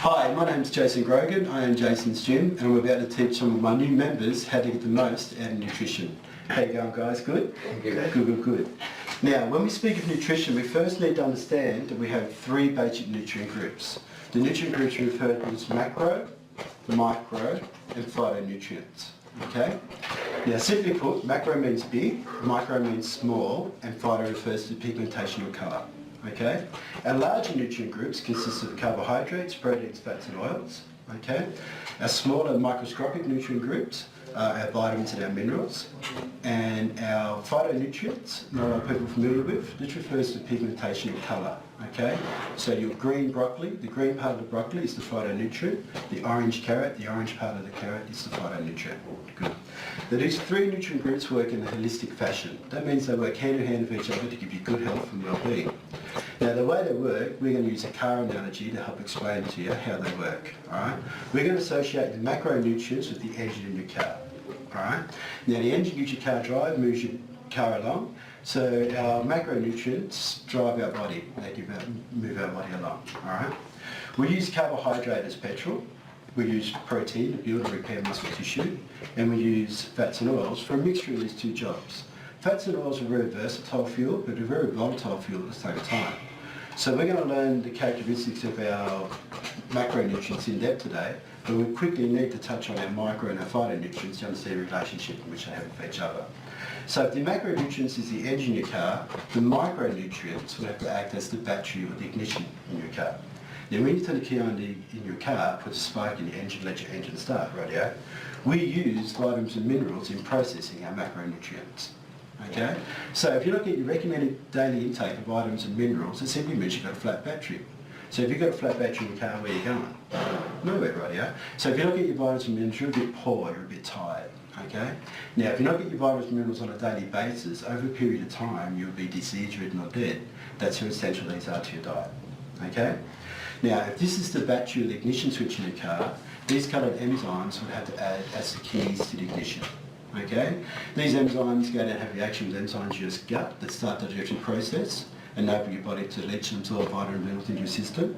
Hi, my name's Jason Grogan. I own Jason's Gym and I'm about to teach some of my new members how to get the most out of nutrition. How you going, guys? Good? Good. Now, when we speak of nutrition, we first need to understand that we have three basic nutrient groups. The nutrient groups are referred to as macro, micro and phytonutrients. Okay? Now, simply put, macro means big, micro means small, and phyto refers to pigmentation or colour. Okay? Our larger nutrient groups consist of carbohydrates, proteins, fats and oils. Okay? Our smaller microscopic nutrient groups are our vitamins and our minerals. And our phytonutrients, not a lot of people are familiar with, this refers to pigmentation and colour. Okay? So your green broccoli, the green part of the broccoli is the phytonutrient. The orange carrot, the orange part of the carrot is the phytonutrient. Good. Now these three nutrient groups work in a holistic fashion. That means they work hand in hand with each other to give you good health and well-being. Now the way they work, we're going to use a car analogy to help explain to you how they work. Alright? We're going to associate the macronutrients with the engine in your car. Alright? Now the engine gives your car drive, moves your car along. So our macronutrients drive our body, they move our body along. Alright? We use carbohydrate as petrol. We use protein to build and repair muscle tissue, and we use fats and oils for a mixture of these two jobs. Fats and oils are a very versatile fuel, but a very volatile fuel at the same time. So we're going to learn the characteristics of our macronutrients in depth today, but we quickly need to touch on our micro and our phytonutrients to understand the relationship in which they have with each other. So if the macronutrients is the engine in your car, the micronutrients will have to act as the battery or the ignition in your car. Now when you turn the key on in your car, put a spark in the engine, let your engine start, rightio? We use vitamins and minerals in processing our macronutrients. Okay? So if you look at your recommended daily intake of vitamins and minerals, it simply means you've got a flat battery. So if you've got a flat battery in your car, where are you going? Nowhere, rightio? So if you look at your vitamins and minerals, you're a bit poor, you're a bit tired. Okay? Now if you look at your vitamins and minerals on a daily basis, over a period of time you'll be disease ridden or dead. That's how essential these are to your diet. Okay? Now, if this is the battery or the ignition switch in the car, these coloured enzymes would have to add as the keys to the ignition. Okay? These enzymes go down and have reaction with enzymes in your gut that start the digestion process, enable your body to leach and absorb vitamin and minerals into your system.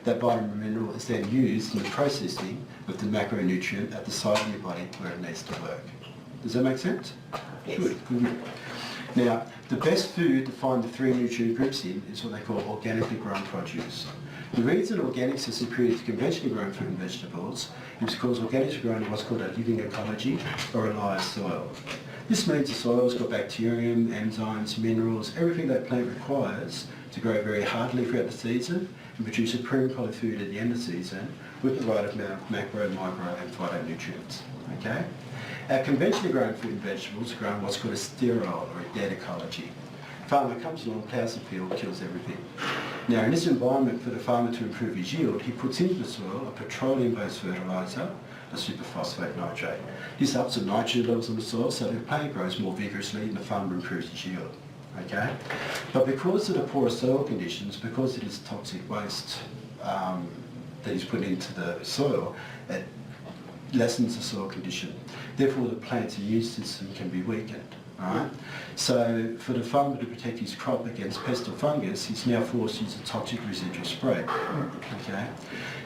That vitamin and mineral is then used in the processing of the macronutrient at the site of your body where it needs to work. Does that make sense? Yes. Good. Now, the best food to find the three nutrient groups in is what they call organically grown produce. The reason organics are superior to conventionally grown fruit and vegetables is because organics are grown in what's called a living ecology or a live soil. This means the soil's got bacterium, enzymes, minerals, everything that plant requires to grow very heartily throughout the season and produce a supreme quality food at the end of the season with the right amount of macro, micro and phytonutrients. Okay? Our conventionally grown fruit and vegetables are grown in what's called a sterile or a dead ecology. Farmer comes along, ploughs the field, kills everything. Now in this environment, for the farmer to improve his yield, he puts into the soil a petroleum-based fertiliser, a superphosphate nitrate. This ups the nitrogen levels in the soil so the plant grows more vigorously and the farmer improves his yield. Okay? But because of the poor soil conditions, because of this toxic waste that he's put into the soil, it lessens the soil condition. Therefore the plant's immune system can be weakened. Alright? So for the farmer to protect his crop against pest or fungus, he's now forced to use a toxic residual spray. Okay?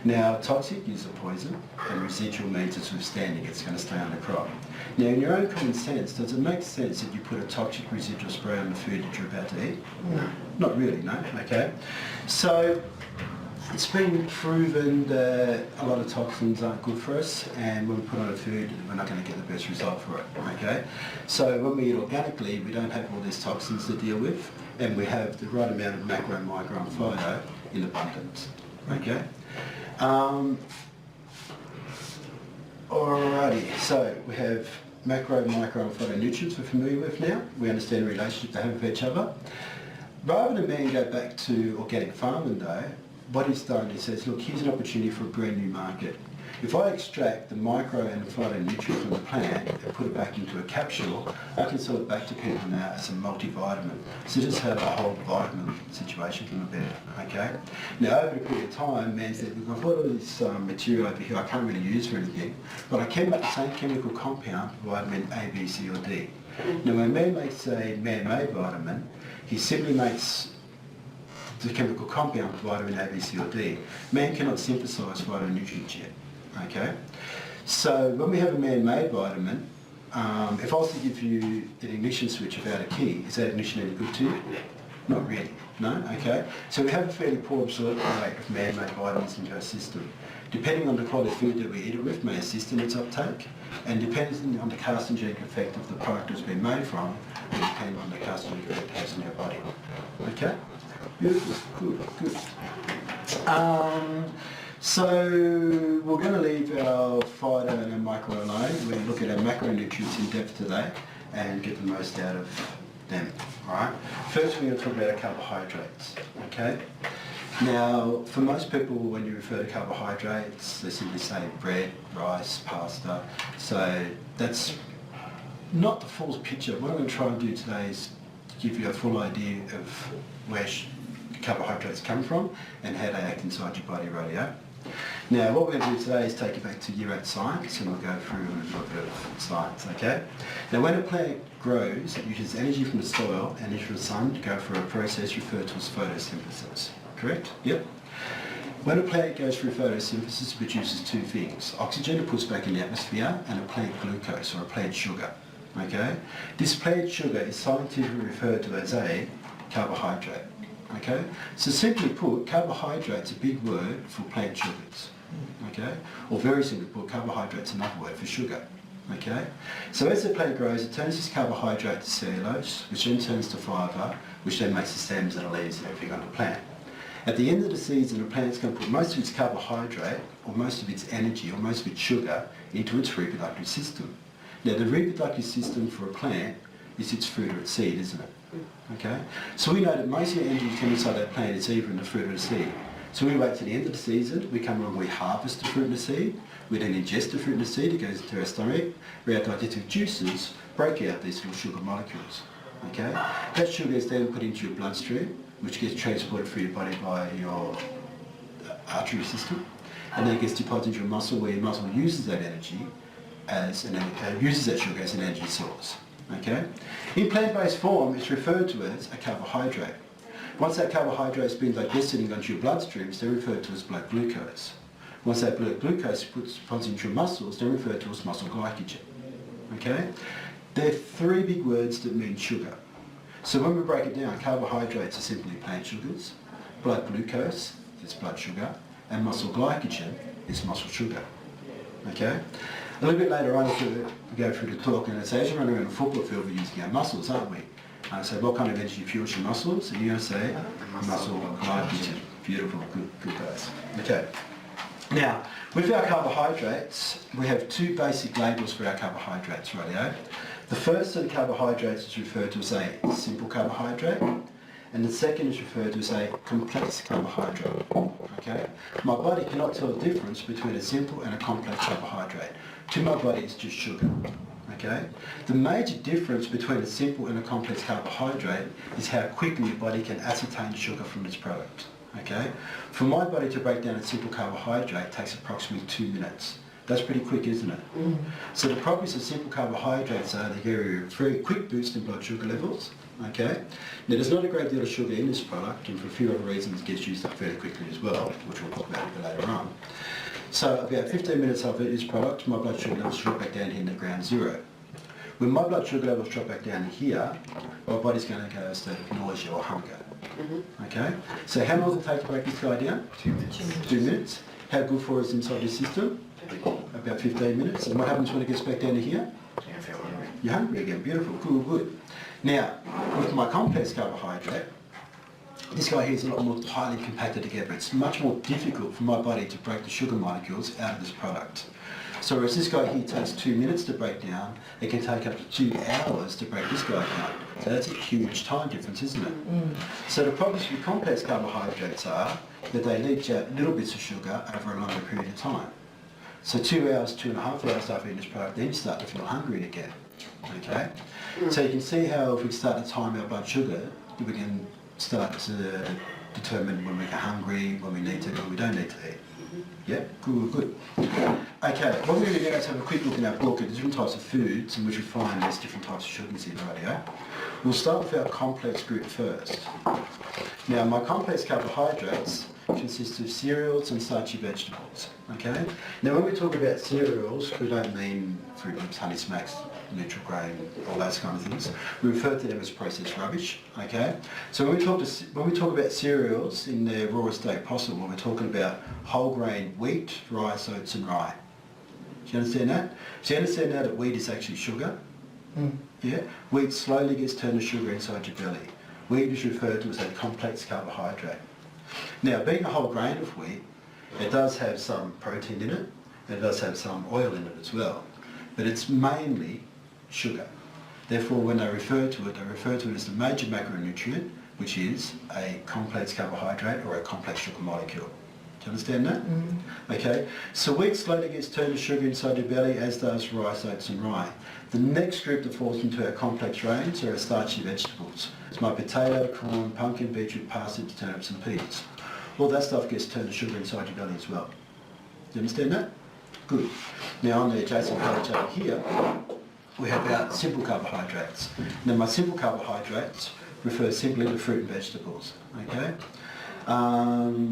Now toxic is a poison and residual means it's withstanding, it's going to stay on the crop. Now in your own common sense, does it make sense that you put a toxic residual spray on the food that you're about to eat? No. Not really, no. Okay? So it's been proven that a lot of toxins aren't good for us, and when we put on a food, we're not going to get the best result for it. Okay? So when we eat organically, we don't have all these toxins to deal with, and we have the right amount of macro, micro and phyto in abundance. Okay? Alrighty, so we have macro, micro and phytonutrients we're familiar with now. We understand the relationship they have with each other. Rather than me go back to organic farming though, what he's done, he says, look, here's an opportunity for a brand new market. If I extract the micro and the phytonutrient from the plant and put it back into a capsule, I can sell it back to people now as a multivitamin. So just have a whole vitamin situation from the bed, okay? Now over a period of time, man said, look, I've got all this material over here I can't really use for anything, but I can make the same chemical compound for vitamin A, B, C or D. Now when man makes a man-made vitamin, he simply makes the chemical compound for vitamin A, B, C or D. Man cannot synthesise phytonutrients yet, okay? So when we have a man-made vitamin, if I was to give you an ignition switch without a key, is that ignition any good to you? Not really, no? Okay. So we have a fairly poor absorption rate of man-made vitamins into our system. Depending on the quality of food that we eat it with may assist in its uptake, and depending on the carcinogenic effect of the product it's been made from, will depend on the carcinogenic effect it has in your body. Okay? Beautiful, good. So we're going to leave our phyto and our micro alone. We're going to look at our macronutrients in depth today and get the most out of them. Alright? First we're going to talk about our carbohydrates. Okay? Now, for most people when you refer to carbohydrates, they simply say bread, rice, pasta. So that's not the full picture. What I'm going to try and do today is give you a full idea of where carbohydrates come from and how they act inside your body, radio. Now what we're going to do today is take you back to year 8 science, and we'll go through a little bit of science, okay? Now when a plant grows, it uses energy from the soil and energy from the sun to go through a process referred to as photosynthesis, correct? Yep. When a plant goes through photosynthesis, it produces two things: oxygen it puts back in the atmosphere, and a plant glucose, or a plant sugar, okay? This plant sugar is scientifically referred to as a carbohydrate. Okay, so simply put, carbohydrate's a big word for plant sugars. Okay, or very simply put, carbohydrate's another word for sugar. Okay, so as the plant grows, it turns this carbohydrate to cellulose, which then turns to fibre, which then makes the stems and the leaves and everything on the plant. At the end of the season, the plant's going to put most of its carbohydrate, or most of its energy, or most of its sugar into its reproductive system. Now, the reproductive system for a plant is its fruit or its seed, isn't it? Okay, so we know that most of the energy comes inside that plant is either in the fruit or the seed. So we wait to the end of the season, we come along, we harvest the fruit and the seed, we then ingest the fruit and the seed, it goes into our stomach, where our digestive juices break out these little sugar molecules. Okay, that sugar is then put into your bloodstream, which gets transported through your body by your artery system, and then it gets deposited into your muscle, where your muscle uses that energy uses that sugar as an energy source. Okay? In plant-based form, it's referred to as a carbohydrate. Once that carbohydrate has been digested and gone to your bloodstreams, they're referred to as blood glucose. Once that blood glucose deposits into your muscles, they're referred to as muscle glycogen. Okay? There are three big words that mean sugar. So when we break it down, carbohydrates are simply plant sugars, blood glucose is blood sugar, and muscle glycogen is muscle sugar. Okay? A little bit later on, we go through the talk, and I say, as you run around the football field, we're using our muscles, aren't we? And I say, what kind of energy fuels your muscles? And you're going to say, muscle glycogen. Beautiful, good guys. Okay. Now, with our carbohydrates, we have two basic labels for our carbohydrates, rightio. The first of the carbohydrates is referred to as a simple carbohydrate, and the second is referred to as a complex carbohydrate. Okay? My body cannot tell the difference between a simple and a complex carbohydrate. To my body, it's just sugar. Okay? The major difference between a simple and a complex carbohydrate is how quickly your body can ascertain sugar from its product. Okay? For my body to break down a simple carbohydrate takes approximately 2 minutes. That's pretty quick, isn't it? Mm. So the properties of simple carbohydrates are they give you a very quick boost in blood sugar levels. Okay? Now there's not a great deal of sugar in this product, and for a few other reasons it gets used up fairly quickly as well, which we'll talk about a bit later on. So about 15 minutes after this product, my blood sugar levels drop back down here to ground zero. When my blood sugar levels drop back down here, my body's going to go to a state of nausea or hunger. Mm-hmm. Okay? So how long does it take to break this guy down? 2 minutes. 2 minutes. How good for us inside your system? About 15 minutes. And what happens when it gets back down to here? I feel hungry. You're hungry again. Beautiful. Good. Now, with my complex carbohydrate, this guy here is a lot more tightly compacted together. It's much more difficult for my body to break the sugar molecules out of this product. So whereas this guy here takes 2 minutes to break down, it can take up to 2 hours to break this guy down. So that's a huge time difference, isn't it? Mm. So the problems with complex carbohydrates are that they leach out little bits of sugar over a longer period of time. So 2 hours, 2.5 hours after eating this product, then you start to feel hungry again. Okay? Mm. So you can see how if we start to time our blood sugar, we can start to determine when we get hungry, when we need to, when we don't need to eat. Yeah, good. Okay, what we're going to do is have a quick look in our book at the different types of foods in which we find there's different types of sugars in, rightio? We'll start with our complex group first. Now, my complex carbohydrates consist of cereals and starchy vegetables, okay? Now, when we talk about cereals, we don't mean Fruit Loops, Honey Smacks, neutral grain, all those kind of things. We refer to them as processed rubbish, okay? So when we talk about cereals in their rawest state possible, we're talking about whole grain wheat, rice, oats and rye. Do you understand that? So you understand now that wheat is actually sugar? Yeah? Wheat slowly gets turned to sugar inside your belly. Wheat is referred to as a complex carbohydrate. Now, being a whole grain of wheat, it does have some protein in it, and it does have some oil in it as well. But it's mainly sugar. Therefore, when they refer to it as the major macronutrient, which is a complex carbohydrate or a complex sugar molecule. Do you understand that? Okay, so wheat slowly gets turned to sugar inside your belly, as does rice, oats and rye. The next group that falls into our complex range are our starchy vegetables. It's my potato, corn, pumpkin, beetroot, parsnips, turnips and peas. All that stuff gets turned to sugar inside your belly as well. Do you understand that? Good. Now on the adjacent page over here, we have our simple carbohydrates. Now my simple carbohydrates refer simply to fruit and vegetables, okay?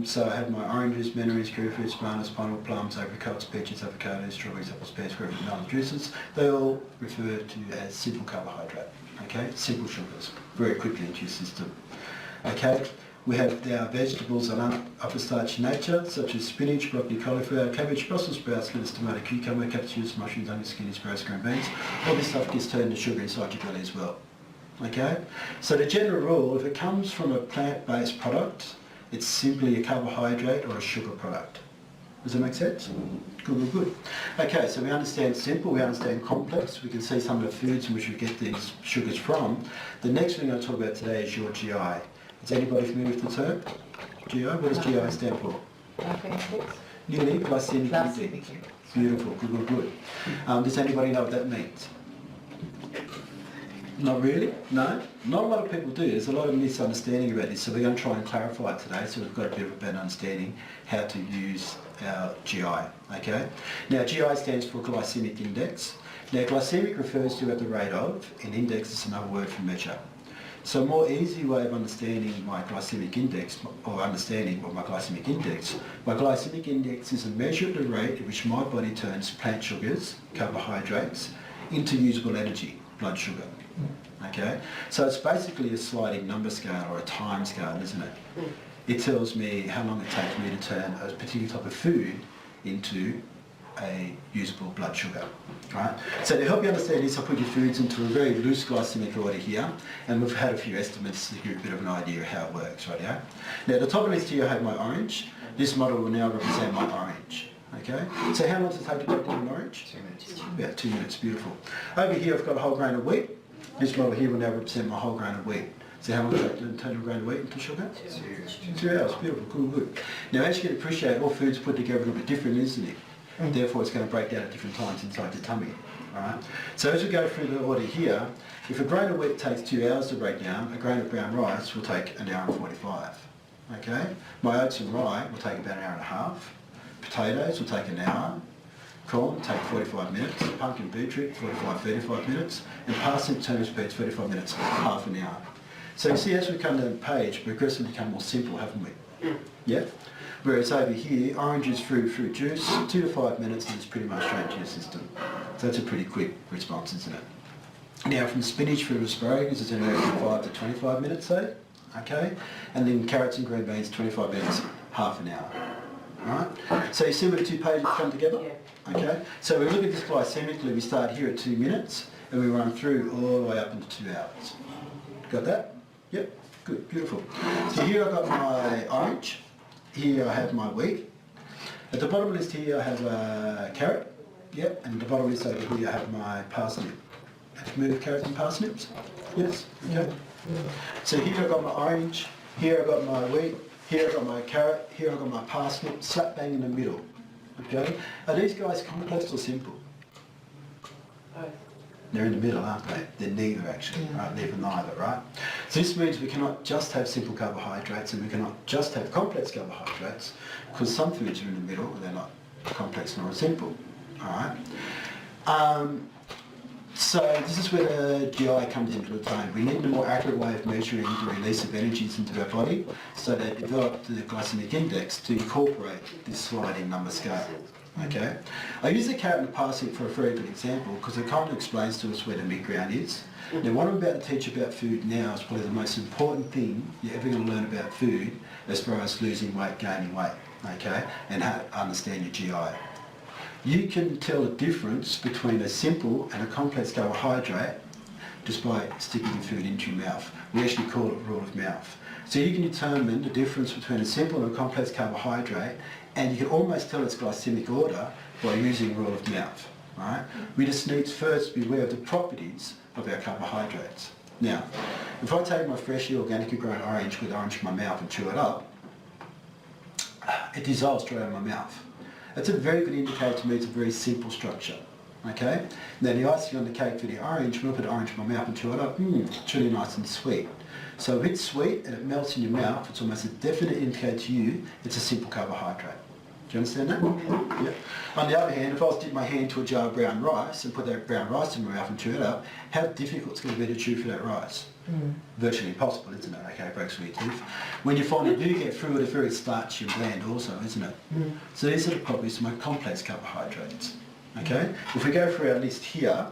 So I have my oranges, mandarins, kiwi fruits, bananas, pineapple, plums, apricots, peaches, avocados, strawberries, apples, pears, grapefruit, melon juices. They all refer to as simple carbohydrate, okay? Simple sugars, very quickly into your system, okay? We have our vegetables of a starchy nature, such as spinach, broccoli, cauliflower, cabbage, Brussels sprouts, lettuce, tomato, cucumber, capsicums, mushrooms, onions, skinny, sprouts, green beans. All this stuff gets turned to sugar inside your belly as well, okay? So the general rule, if it comes from a plant-based product, it's simply a carbohydrate or a sugar product. Does that make sense? Good. Okay, so we understand simple, we understand complex, we can see some of the foods in which we get these sugars from. The next thing I'm going to talk about today is your GI. Is anybody familiar with the term? GI? What does GI stand for? Nearly, glycemic index. Beautiful, good. Does anybody know what that means? Not really? No? Not a lot of people do. There's a lot of misunderstanding about this, so we're going to try and clarify it today so we've got a bit of a better understanding how to use our GI, okay? Now GI stands for glycemic index. Now glycemic refers to at the rate of, and index is another word for measure. So a more easy way of understanding my glycemic index, or understanding what my glycemic index is a measure of the rate at which my body turns plant sugars, carbohydrates, into usable energy, blood sugar. Okay, so it's basically a sliding number scale or a time scale, isn't it? It tells me how long it takes me to turn a particular type of food into a usable blood sugar, right? So to help you understand this, I'll put your foods into a very loose glycemic order here, and we've had a few estimates to give you a bit of an idea of how it works, right? Yeah? Now at the top of the list here I have my orange. This model will now represent my orange. Okay, so how long does it take to break down an orange? 2 minutes. About 2 minutes, beautiful. Over here I've got a whole grain of wheat. This model here will now represent my whole grain of wheat. So how long does it take to turn a grain of wheat into sugar? 2 hours, beautiful, good. Now as you can appreciate, all food's put together a little bit different, isn't it? Therefore it's going to break down at different times inside your tummy. Alright? So as we go through the order here, if a grain of wheat takes 2 hours to break down, a grain of brown rice will take 1 hour and 45. Okay? My oats and rye will take about 1 hour and a half. Potatoes will take 1 hour. Corn will take 45 minutes. Pumpkin, beetroot, 35 minutes. And parsnip, turnips, peas, 35 minutes, half an hour. So you see as we come down the page, we've progressively become more simple, haven't we? Yeah? Whereas over here, oranges, fruit juice, 2 to 5 minutes and it's pretty much straight to your system. So that's a pretty quick response, isn't it? Now from spinach through asparagus, it's anywhere from 5 to 25 minutes, say. Okay? And then carrots and green beans, 25 minutes, half an hour. Alright? So you see where the two pages come together? Yeah. Okay? So we look at this glycemically, we start here at 2 minutes and we run through all the way up into 2 hours. Got that? Yep. Good. Beautiful. So here I've got my orange. Here I have my wheat. At the bottom of the list here I have a carrot. Yep. And at the bottom of the list over here I have my parsnip. Have you moved carrots and parsnips? Yes? Okay. So here I've got my orange. Here I've got my wheat. Here I've got my carrot. Here I've got my parsnip. Slap bang in the middle. Okay. Are these guys complex or simple? Both. They're in the middle, aren't they? They're neither actually, right? Neither, right? So this means we cannot just have simple carbohydrates and we cannot just have complex carbohydrates, because some foods are in the middle, they're not complex nor simple. Alright? So this is where the GI comes into play. We need a more accurate way of measuring the release of energies into our body, so they develop the glycemic index to incorporate this sliding number scale. Okay? I use the carrot and the parsnip for a very good example because it kind of explains to us where the midground is. Now what I'm about to teach about food now is probably the most important thing you're ever going to learn about food as far as losing weight, gaining weight, okay? And how to understand your GI. You can tell the difference between a simple and a complex carbohydrate just by sticking the food into your mouth. We actually call it rule of mouth. So you can determine the difference between a simple and a complex carbohydrate, and you can almost tell its glycemic order by using rule of mouth. Right? We just need to first be aware of the properties of our carbohydrates. Now, if I take my freshly organically grown orange with orange in my mouth and chew it up, it dissolves straight out of my mouth. That's a very good indicator to me it's a very simple structure. Okay? Now the icing on the cake for the orange, when I put orange in my mouth and chew it up, it's really nice and sweet. So if it's sweet and it melts in your mouth, it's almost a definite indicator to you it's a simple carbohydrate. Do you understand that? Yeah. On the other hand, if I was to dip my hand into a jar of brown rice and put that brown rice in my mouth and chew it up, how difficult it's going to be to chew through that rice? Virtually impossible, isn't it? Okay, it breaks through your teeth. When you finally do get through it, it's very starchy and bland also, isn't it? So these are the properties of my complex carbohydrates. Okay? If we go through our list here,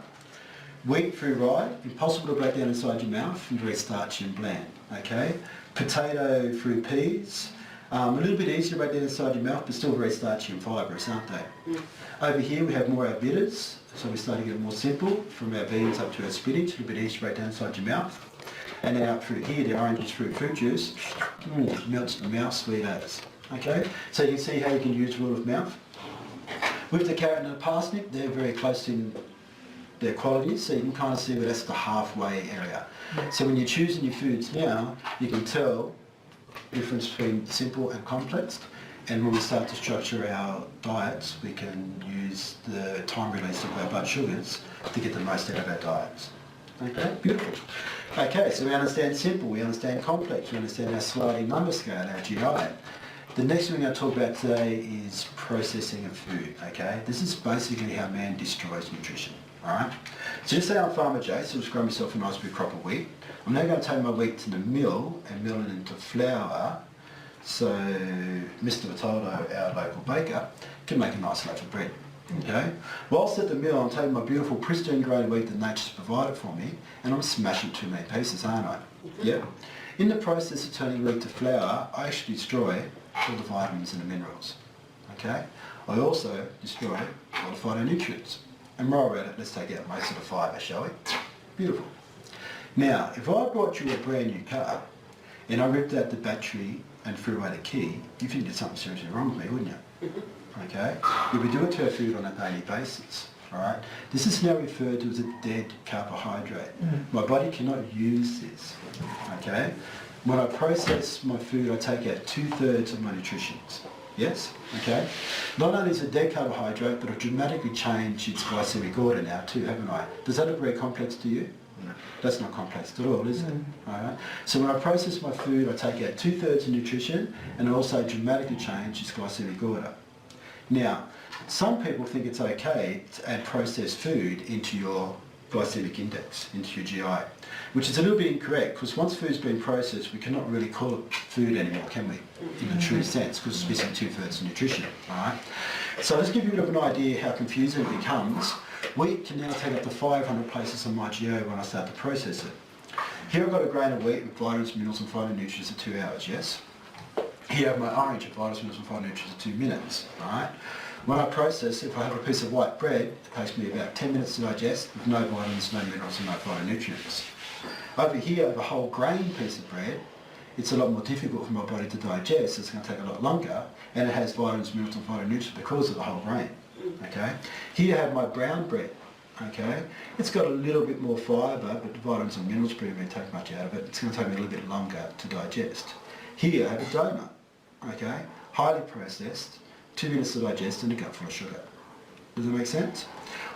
wheat through rye, impossible to break down inside your mouth and very starchy and bland. Okay? Potato through peas, a little bit easier to break down inside your mouth, but still very starchy and fibrous, aren't they? Over here we have more our bitters, so we're starting to get more simple, from our beans up to our spinach, a little bit easier to break down inside your mouth. And then out through here, the oranges through fruit juice, melts in the mouth, sweet as. Okay? So you can see how you can use rule of mouth. With the carrot and the parsnip, they're very close in their qualities, so you can kind of see where that's the halfway area. So when you're choosing your foods now, you can tell the difference between simple and complex, and when we start to structure our diets, we can use the time release of our blood sugars to get the most out of our diets. Okay, beautiful. Okay, so we understand simple, we understand complex, we understand our sliding number scale, our GI. The next thing we're going to talk about today is processing of food, okay? This is basically how man destroys nutrition, alright? So just say I'm Farmer Jay, so I'll just grow myself a nice big crop of wheat. I'm now going to take my wheat to the mill and mill it into flour, so Mr. Vitaldo, our local baker, can make a nice loaf of bread, okay? Whilst at the mill, I'm taking my beautiful pristine grain wheat that nature's provided for me, and I'm smashing too many pieces, aren't I? Yep. In the process of turning wheat to flour, I actually destroy all the vitamins and the minerals, okay? I also destroy all the phytonutrients. And while we're at it, let's take out most of the fibre, shall we? Beautiful. Now, if I brought you a brand new car, and I ripped out the battery and threw away the key, you think there's something seriously wrong with me, wouldn't you? Okay? If we do it to our food on a daily basis, alright? This is now referred to as a dead carbohydrate. My body cannot use this, okay? When I process my food, I take out 2/3 of my nutrients. Yes? Okay? Not only is it a dead carbohydrate, but I've dramatically changed its glycemic order now too, haven't I? Does that look very complex to you? No. That's not complex at all, is it? Alright? So when I process my food, I take out 2/3 of nutrition, and I also dramatically change its glycemic order. Now, some people think it's okay to add processed food into your glycemic index, into your GI, which is a little bit incorrect, because once food's been processed, we cannot really call it food anymore, can we? In the true sense, because it's missing 2/3 of nutrition, alright? So let's give you a bit of an idea how confusing it becomes. Wheat can now take up to 500 places on my GI when I start to process it. Here I've got a grain of wheat with vitamins, minerals and phytonutrients for 2 hours, yes? Here I have my orange with vitamins, minerals and phytonutrients for 2 minutes, alright? When I process, if I have a piece of white bread, it takes me about 10 minutes to digest with no vitamins, no minerals and no phytonutrients. Over here, the whole grain piece of bread, it's a lot more difficult for my body to digest, it's going to take a lot longer, and it has vitamins, minerals and phytonutrients because of the whole grain. Okay? Here I have my brown bread. Okay? It's got a little bit more fibre, but the vitamins and minerals pretty much take much out of it. It's going to take me a little bit longer to digest. Here I have a donut. Okay? Highly processed, 2 minutes to digest, and a gut full of sugar. Does that make sense?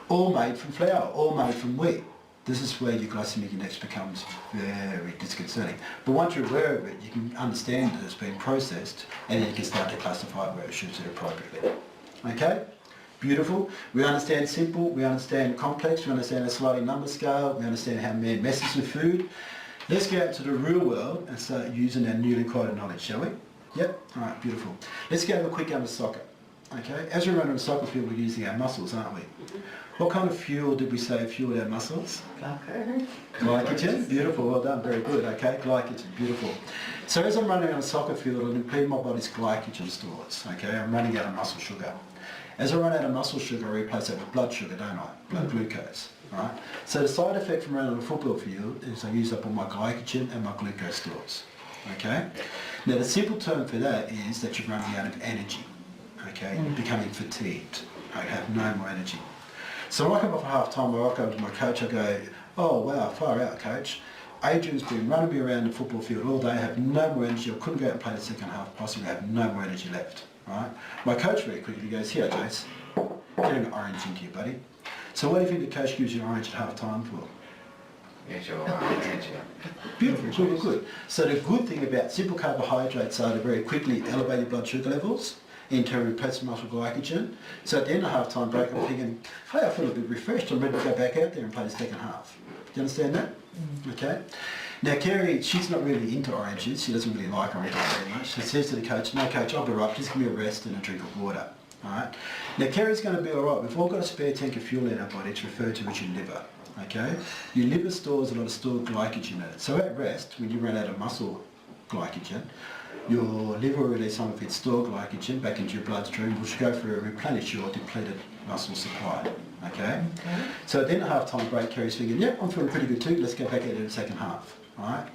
All made from flour, all made from wheat. This is where your glycemic index becomes very disconcerting. But once you're aware of it, you can understand that it's been processed, and then you can start to classify where it should sit appropriately. Okay? Beautiful. We understand simple, we understand complex, we understand the sliding number scale, we understand how man messes with food. Let's get out to the real world and start using our newly acquired knowledge, shall we? Yep? Alright, beautiful. Let's go have a quick game of soccer. Okay? As we run on a soccer field, we're using our muscles, aren't we? What kind of fuel did we say fueled our muscles? Glycogen. Beautiful, well done, very good. Okay, glycogen, beautiful. So as I'm running on a soccer field, it'll deplete my body's glycogen stores. Okay, I'm running out of muscle sugar. As I run out of muscle sugar, I replace that with blood sugar, don't I? Blood glucose. Right? So the side effect from running on a football field is I use up all my glycogen and my glucose stores. Okay? Now the simple term for that is that you're running out of energy. Okay, you're becoming fatigued. I have no more energy. So when I come off at half time, I walk over to my coach, I go, oh wow, far out coach. Adrian's been running me around the football field all day, I have no more energy, I couldn't go out and play the second half, possibly I have no more energy left. Right? My coach very quickly goes, here Jace, get an orange into you buddy. So what do you think the coach gives you an orange at half time for? Yeah, sure. Beautiful, really good. So the good thing about simple carbohydrates are to very quickly elevate your blood sugar levels into replace muscle glycogen. So at the end of half-time break, I'm thinking, hey, I feel a bit refreshed. I'm ready to go back out there and play the second half. Do you understand that? Okay. Now, Kerry, she's not really into oranges. She doesn't really like oranges very much. She says to the coach, no, coach, I'll be right. Just give me a rest and a drink of water. All right. Now, Kerry's going to be all right. We've all got a spare tank of fuel in our body. It's referred to as your liver. Okay. Your liver stores a lot of stored glycogen in it. So at rest, when you run out of muscle glycogen, your liver will release some of its stored glycogen back into your bloodstream, which will go for a replenish your depleted muscle supply. Okay? So then at half-time break, Kerry's thinking, yep, I'm feeling pretty good too, let's go back out in the second half. Alright?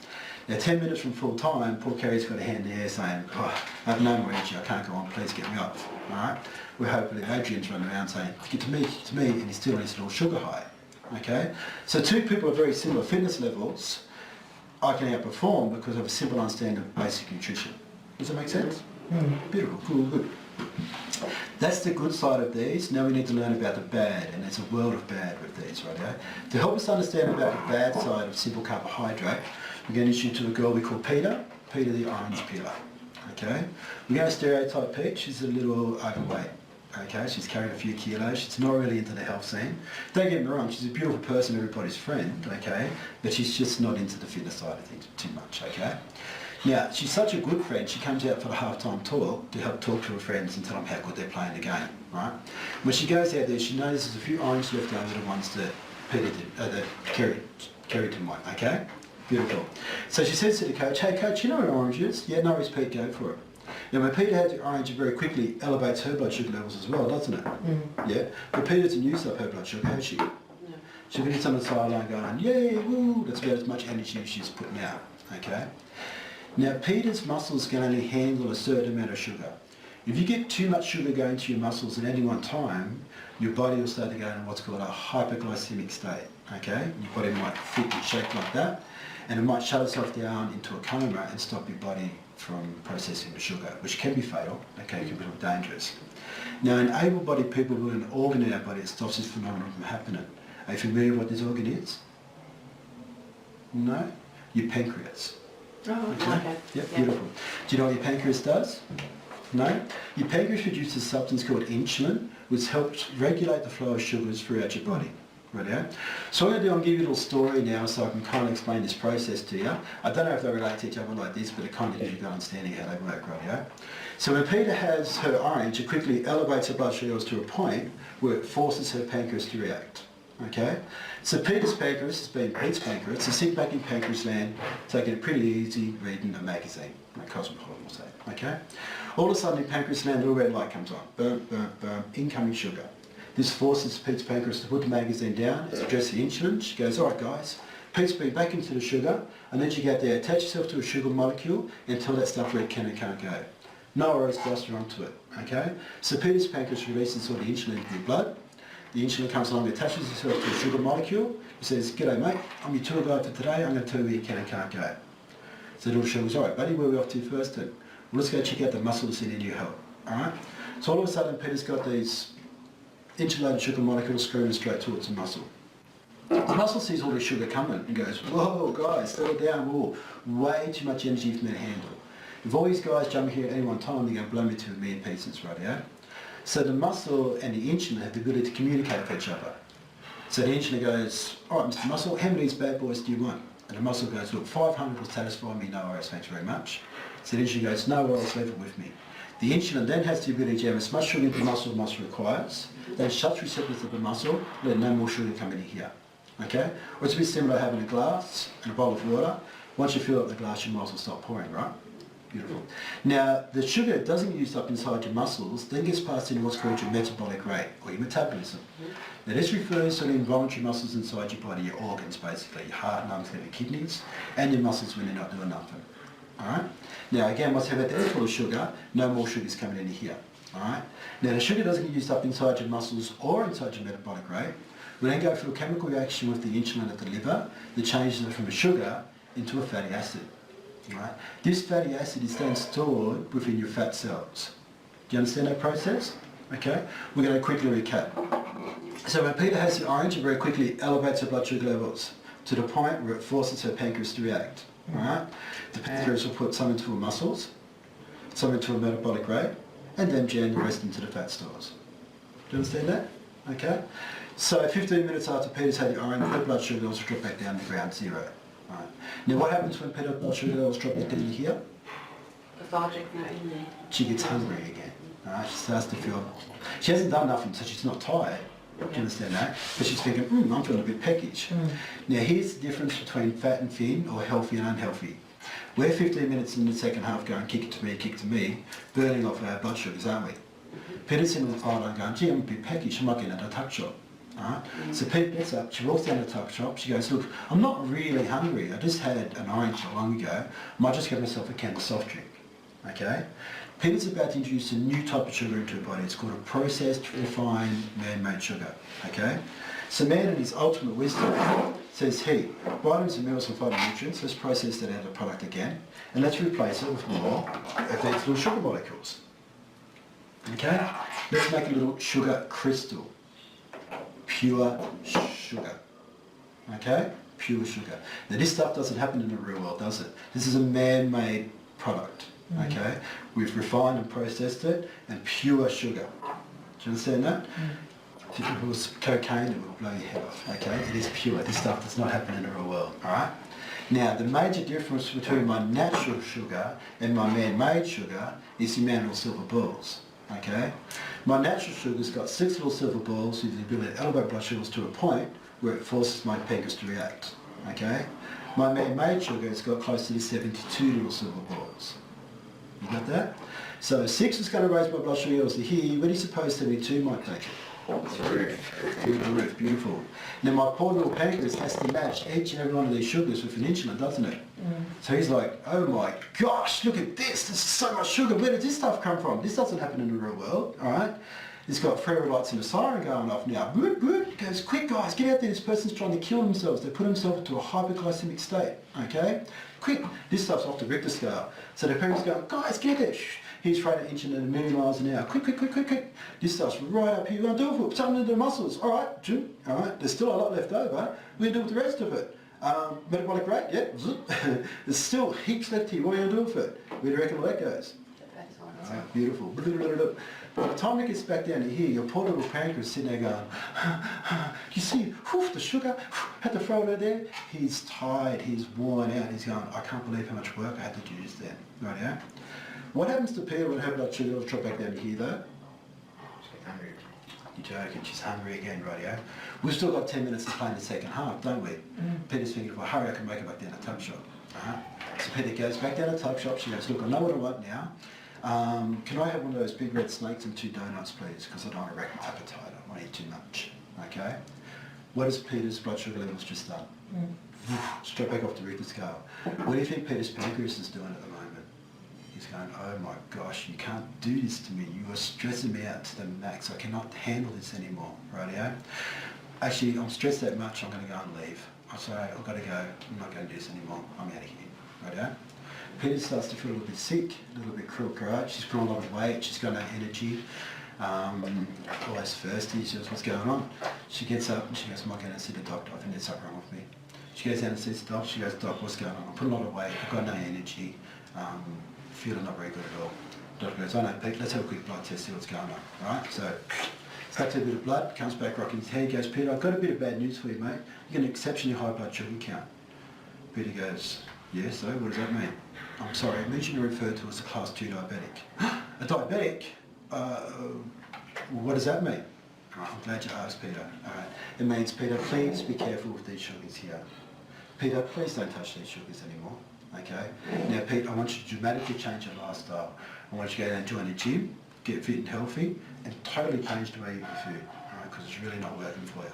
Now 10 minutes from full time, poor Kerry's got a hand in the air saying, oh, I have no more energy, I can't go on, please get me off. Alright? We're hoping that Adrian's running around saying, get to me, and he's still on his little sugar high. Okay? So two people of very similar fitness levels, I can outperform because of a simple understanding of basic nutrition. Does that make sense? Beautiful, cool, good. That's the good side of these. Now we need to learn about the bad, and there's a world of bad with these, right? To help us understand about the bad side of simple carbohydrate, we're going to introduce you to a girl we call Peter the orange peeler. Okay? We're going to stereotype Pete. She's a little overweight. Okay, she's carrying a few kilos, she's not really into the health scene. Don't get me wrong, she's a beautiful person, everybody's friend, okay, but she's just not into the fitness side of things too much, okay. Now, she's such a good friend, she comes out for the half-time talk to help talk to her friends and tell them how good they're playing the game, right? When she goes out there, she notices a few oranges left over, the ones that Peter did, that Kerry didn't want, okay? Beautiful. So she says to the coach, hey coach, you know what an orange is? Yeah, no worries Pete, go for it. Now when Peter has the orange, it very quickly elevates her blood sugar levels as well, doesn't it? Yeah? But Peter doesn't use up her blood sugar, has she? No. She'll be on the sideline going, yay, woo, that's about as much energy as she's putting out, okay? Now Peter's muscles can only handle a certain amount of sugar. If you get too much sugar going to your muscles at any one time, your body will start to go in what's called a hyperglycemic state, okay? Your body might fit and shake like that, and it might shut itself down into a coma and stop your body from processing the sugar, which can be fatal, okay, it can be dangerous. Now in able-bodied people with an organ in our body that stops this phenomenon from happening. Are you familiar with what this organ is? No? Your pancreas. Oh, okay. Yep, beautiful. Do you know what your pancreas does? No? Your pancreas produces a substance called insulin, which helps regulate the flow of sugars throughout your body. Right. So what I'm going to do, I'll give you a little story now so I can kind of explain this process to you. I don't know if they relate to each other like this, but it kind of gives you a good understanding how they work, right? So when Peter has her orange, it quickly elevates her blood sugars to a point where it forces her pancreas to react. Okay? So Peter's pancreas has been Pete's pancreas, so sit back in pancreas land, taking it pretty easy, reading a magazine, like Cosmopolitan will say. Okay? All of a sudden in pancreas land, a little red light comes on. Boom, boom, boom, incoming sugar. This forces Pete's pancreas to put the magazine down, it's addressed the insulin, she goes, alright guys, Pete's been back into the sugar, and then she go out there, attach yourself to a sugar molecule and tell that stuff where it can and can't go. No worries, cluster onto it, okay? So Peter's pancreas releases all the insulin into your blood, the insulin comes along, attaches itself to a sugar molecule, it says, g'day mate, I'm your tour guide for today, I'm going to tell you where you can and can't go. So the little sugar goes, alright buddy, where are we off to first then? Well, let's go check out the muscles in your health, alright? So all of a sudden Peter's got these insulated sugar molecules screaming straight towards the muscle. The muscle sees all this sugar coming and goes, whoa, guys, settle down, whoa, way too much energy for me to handle. If all these guys jump here at any one time, they're going to blow me to a million pieces, right? Yeah? So the muscle and the insulin have the ability to communicate with each other. So the insulin goes, all right, Mr. Muscle, how many of these bad boys do you want? And the muscle goes, look, 500 will satisfy me, no worries, thanks very much. So the insulin goes, no worries, leave it with me. The insulin then has the ability to jam as much sugar into the muscle requires, then shuts receptors of the muscle, let no more sugar come in here. Okay? Or it's a bit similar to having a glass and a bowl of water. Once you fill up the glass, your muscles stop pouring, right? Beautiful. Now, the sugar doesn't get used up inside your muscles, then gets passed into what's called your metabolic rate, or your metabolism. Now, this refers to the involuntary muscles inside your body, your organs basically, your heart, lungs, liver, kidneys, and your muscles when they're not doing nothing. Alright? Now, again, once you have that air full of sugar, no more sugar is coming into here. Alright? Now, the sugar doesn't get used up inside your muscles or inside your metabolic rate. We then go through a chemical reaction with the insulin at the liver that changes it from a sugar into a fatty acid. Right? This fatty acid is then stored within your fat cells. Do you understand that process? Okay? We're going to quickly recap. So when Peter has the orange, it very quickly elevates her blood sugar levels to the point where it forces her pancreas to react. Right? The pancreas will put some into her muscles, some into her metabolic rate, and then jam the rest into the fat stores. Do you understand that? Okay? So 15 minutes after Peter's had the orange, her blood sugar levels will drop back down to ground zero. Right. Now what happens when Peter's blood sugar levels drop back down here? Lethargic, not in there. She gets hungry again. Right? She starts to feel, she hasn't done nothing, so she's not tired. Do you understand that? But she's thinking, I'm feeling a bit peckish. Now here's the difference between fat and thin, or healthy and unhealthy. We're 15 minutes in the second half going kick to me, burning off our blood sugars, aren't we? Peter's in the final line going, gee, I'm a bit peckish, I might get into a tuck shop. Right? So Pete gets up, she walks down to the tuck shop, she goes, look, I'm not really hungry, I just had an orange not long ago, I might just get myself a can of soft drink. Okay? Peter's about to introduce a new type of sugar into her body. It's called a processed, refined, man-made sugar. Okay? So man in his ultimate wisdom says, hey, vitamins and minerals and phytonutrients, let's process that out of the product again, and let's replace it with more of these little sugar molecules. Okay? Let's make a little sugar crystal. Pure sugar. Okay? Pure sugar. Now this stuff doesn't happen in the real world, does it? This is a man-made product. Okay? We've refined and processed it, and pure sugar. Do you understand that? If it was cocaine, it would blow your head off. Okay? It is pure. This stuff does not happen in the real world. Alright? Now, the major difference between my natural sugar and my man-made sugar is the amount of silver balls. Okay? My natural sugar's got 6 little silver balls with the ability to elevate blood sugars to a point where it forces my pancreas to react. Okay? My man-made sugar has got close to 72 little silver balls. You got that? So 6 is going to raise my blood sugar levels to here. Where do you suppose 72 might take it? Through the roof. Beautiful. Now my poor little pancreas has to match each and every one of these sugars with an insulin, doesn't it? So he's like, oh my gosh, look at this. There's so much sugar. Where did this stuff come from? This doesn't happen in the real world, all right? It's got fairy lights and a siren going off now. Boop, boop. It goes, quick guys, get out there. This person's trying to kill themselves. They put themselves into a hyperglycemic state, okay? Quick. This stuff's off the Richter scale. So the parents go, guys, get it. Shh. He's rated insulin at 1 million miles an hour. Quick, quick, quick, quick, quick. This stuff's right up here. We're going to do it for something into the muscles. All right, Jim. All right. There's still a lot left over. We're going to do with the rest of it. Metabolic rate, yeah. There's still heaps left here. What are you going to do with it? Where do you reckon that goes? Beautiful. By the time it gets back down to here, your poor little pancreas sitting there going, you see, the sugar, had to throw it out there. He's tired, he's worn out, he's going, I can't believe how much work I had to do just then. Right, yeah? What happens to Peter when her blood sugar will drop back down to here though? She's hungry. You're joking, she's hungry again, right, yeah? We've still got 10 minutes to play in the second half, don't we? Peter's thinking, well, hurry, I can make it back down to tuck shop. So Peter goes back down to tuck shop, she goes, look, I know what I want now. Can I have one of those big red snakes and 2 donuts, please? Because I don't want to wreck my appetite. I don't want to eat too much. Okay? What has Peter's blood sugar levels just done? Straight back off the Richter scale. What do you think Peter's pancreas is doing at the moment? He's going, oh my gosh, you can't do this to me. You are stressing me out to the max. I cannot handle this anymore. Rightio? Actually, I'm stressed that much, I'm going to go and leave. I say, I've got to go. I'm not going to do this anymore. I'm out of here. Rightio? Peter starts to feel a little bit sick, a little bit crook, right? She's put on a lot of weight, she's got no energy. always thirsty. She goes, what's going on? She gets up and she goes, I'm going to see the doctor. I think there's something wrong with me. She goes down and sees the doctor. She goes, Doc, what's going on? I put a lot of weight. I've got no energy. Feeling not very good at all. Doctor goes, I know, Pete, let's have a quick blood test, see what's going on. All right, so takes a bit of blood, comes back rocking his head, goes, Peter, I've got a bit of bad news for you, mate. You get an exceptionally high blood sugar count. Peter goes, yes, so what does that mean? I'm sorry, it means you're referred to as a class 2 diabetic. A diabetic? What does that mean? Oh, I'm glad you asked, Peter. All right. It means, Peter, please be careful with these sugars here. Peter, please don't touch these sugars anymore. Okay? Now, Pete, I want you to dramatically change your lifestyle. I want you to go down and join a gym, get fit and healthy, and totally change the way you eat your food, all right? Because it's really not working for you.